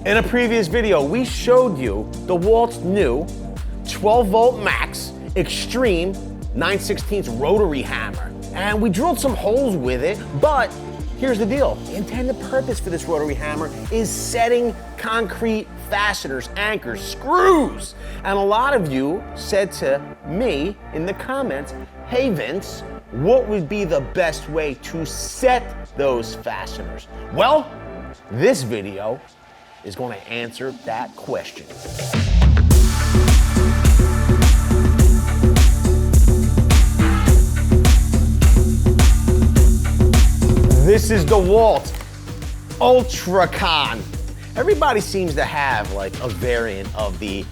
In a previous video, we showed you DEWALT's new 12-volt max extreme 9/16 rotary hammer. And we drilled some holes with it, but here's the deal. The intended purpose for this rotary hammer is setting concrete fasteners, anchors, screws. And a lot of you said to me in the comments, hey Vince, what would be the best way to set those fasteners? Well, this video is going to answer that question. This is DEWALT Ultracon. Everybody seems to have like a variant of the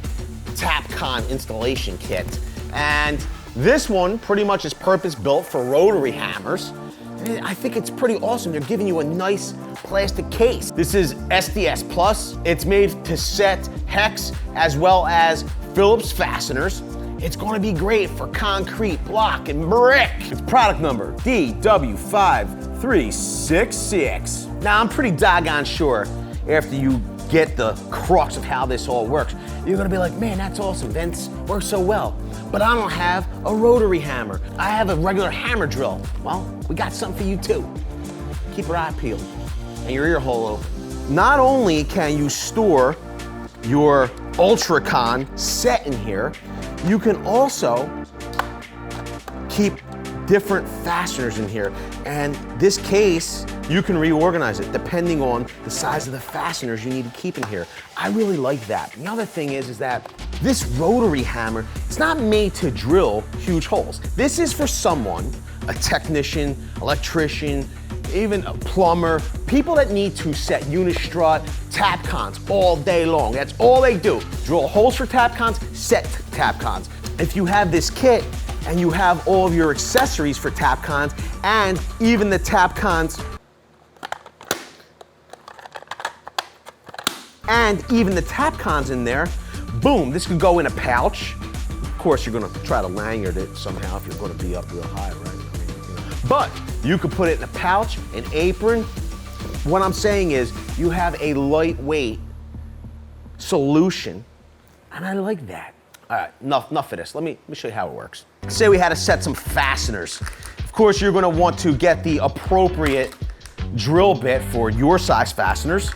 Tapcon installation kit. And this one pretty much is purpose built for rotary hammers. And I think it's pretty awesome. They're giving you a nice plastic case. This is SDS Plus. It's made to set hex as well as Phillips fasteners. It's gonna be great for concrete, block, and brick. It's product number DW5366. Now, I'm pretty doggone sure after you get the crux of how this all works, you're gonna be like, man, that's awesome, Vince, works so well. But I don't have a rotary hammer. I have a regular hammer drill. Well, we got something for you too. Keep your eye peeled and your ear hole open. Not only can you store your Ultracon set in here, you can also keep different fasteners in here. And this case, you can reorganize it depending on the size of the fasteners you need to keep in here. I really like that. The other thing is that this rotary hammer, it's not made to drill huge holes. This is for someone, a technician, electrician, even a plumber, people that need to set unistrut, Tapcons all day long. That's all they do. Drill holes for Tapcons, set Tapcons. If you have this kit and you have all of your accessories for Tapcons and even the Tapcons in there, boom, this could go in a pouch. Of course, you're gonna try to lanyard it somehow if you're gonna be up real high, right? But you could put it in a pouch, an apron. What I'm saying is you have a lightweight solution, and I like that. All right, enough of this. Let me show you how it works. Say we had to set some fasteners. Of course, you're gonna want to get the appropriate drill bit for your size fasteners.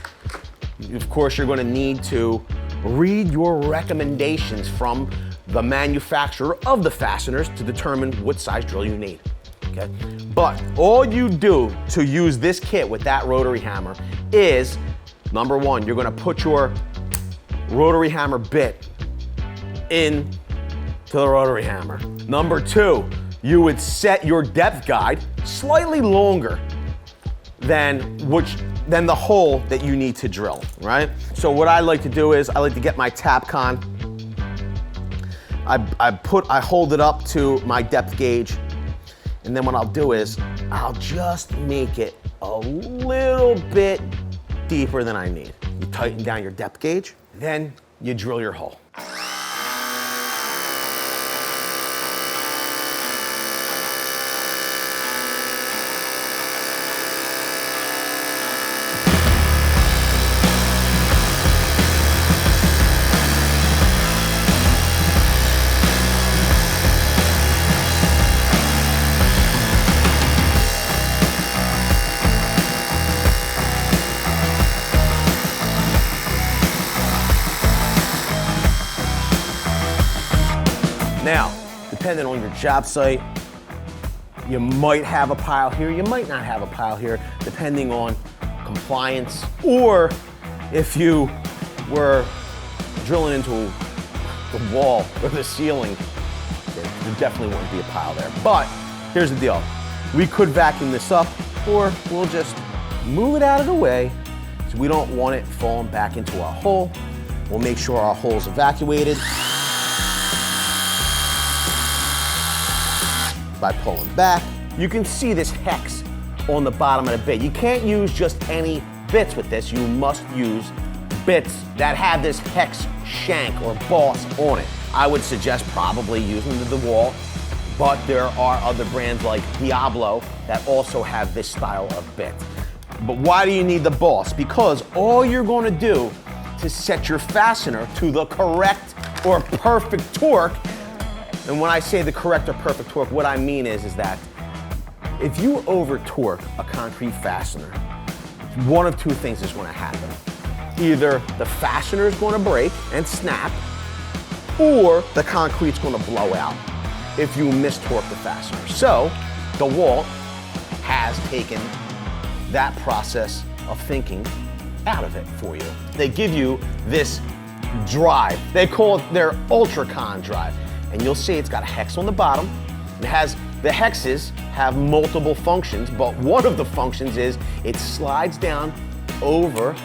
Of course, you're gonna need to read your recommendations from the manufacturer of the fasteners to determine what size drill you need. Okay? But all you do to use this kit with that rotary hammer is, number one, you're gonna put your rotary hammer bit in to the rotary hammer. Number two, you would set your depth guide slightly longer than the hole that you need to drill, right? So what I like to do is I like to get my Tapcon. I hold it up to my depth gauge. And then what I'll do is I'll just make it a little bit deeper than I need. You tighten down your depth gauge, then you drill your hole. Now, depending on your job site, you might have a pile here, you might not have a pile here, depending on compliance, or if you were drilling into the wall or the ceiling, there definitely wouldn't be a pile there. But here's the deal. We could vacuum this up, or we'll just move it out of the way so we don't want it falling back into our hole. We'll make sure our hole's evacuated by pulling back. You can see this hex on the bottom of the bit. You can't use just any bits with this. You must use bits that have this hex shank or boss on it. I would suggest probably using the DEWALT, but there are other brands like Diablo that also have this style of bit. But why do you need the boss? Because all you're gonna do to set your fastener to the correct or perfect torque. And when I say the correct or perfect torque, what I mean is that if you over torque a concrete fastener, one of two things is going to happen. Either the fastener is going to break and snap, or the concrete's going to blow out if you mistorque the fastener. So DEWALT has taken that process of thinking out of it for you. They give you this drive. They call it their Ultracon drive. And you'll see it's got a hex on the bottom. It has, the hexes have multiple functions, but one of the functions is it slides down over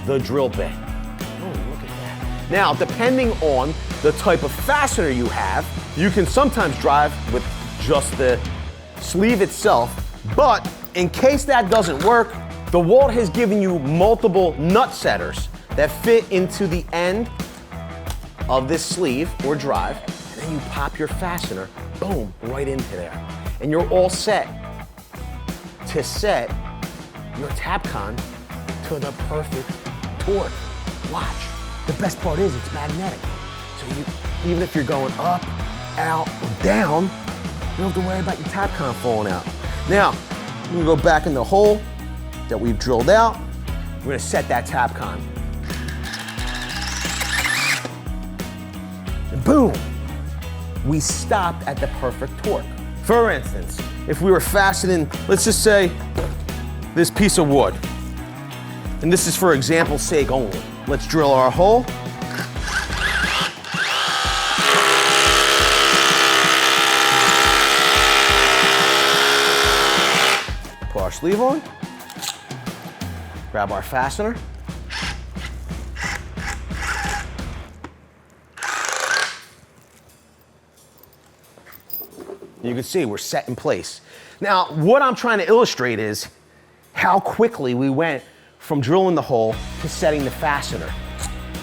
the drill bit. Oh, look at that. Now, depending on the type of fastener you have, you can sometimes drive with just the sleeve itself, but in case that doesn't work, DEWALT has given you multiple nut setters that fit into the end of this sleeve or drive, and then you pop your fastener, boom, right into there. And you're all set to set your Tapcon to the perfect torque. Watch. The best part is it's magnetic. So even if you're going up, out, or down, you don't have to worry about your Tapcon falling out. Now, we're gonna go back in the hole that we've drilled out. We're gonna set that Tapcon. And boom, we stopped at the perfect torque. For instance, if we were fastening, let's just say, this piece of wood, and this is for example's sake only. Let's drill our hole. Put our sleeve on. Grab our fastener. You can see we're set in place. Now, what I'm trying to illustrate is how quickly we went from drilling the hole to setting the fastener.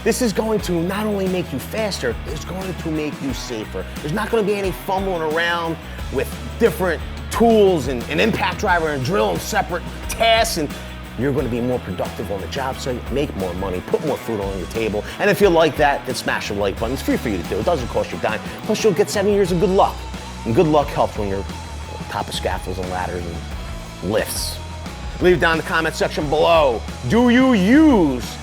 This is going to not only make you faster, it's going to make you safer. There's not going to be any fumbling around with different tools and an impact driver and drilling separate tasks, and you're going to be more productive on the job site, make more money, put more food on your table. And if you like that, then smash the like button. It's free for you to do. It doesn't cost you a dime. Plus, you'll get 7 years of good luck. And good luck helps when you're on top of scaffolds and ladders and lifts. Leave it down in the comment section below. Do you use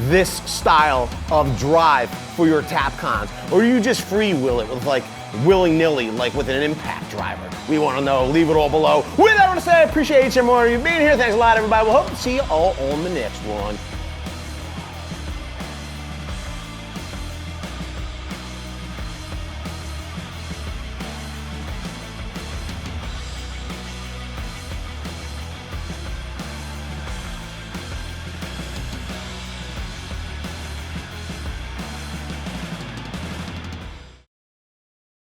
this style of drive for your Tapcons? Or do you just freewheel it with like willy-nilly, like with an impact driver? We want to know. Leave it all below. With that, I want to say I appreciate each and more of you being here. Thanks a lot, everybody. We'll hope to see you all on the next one.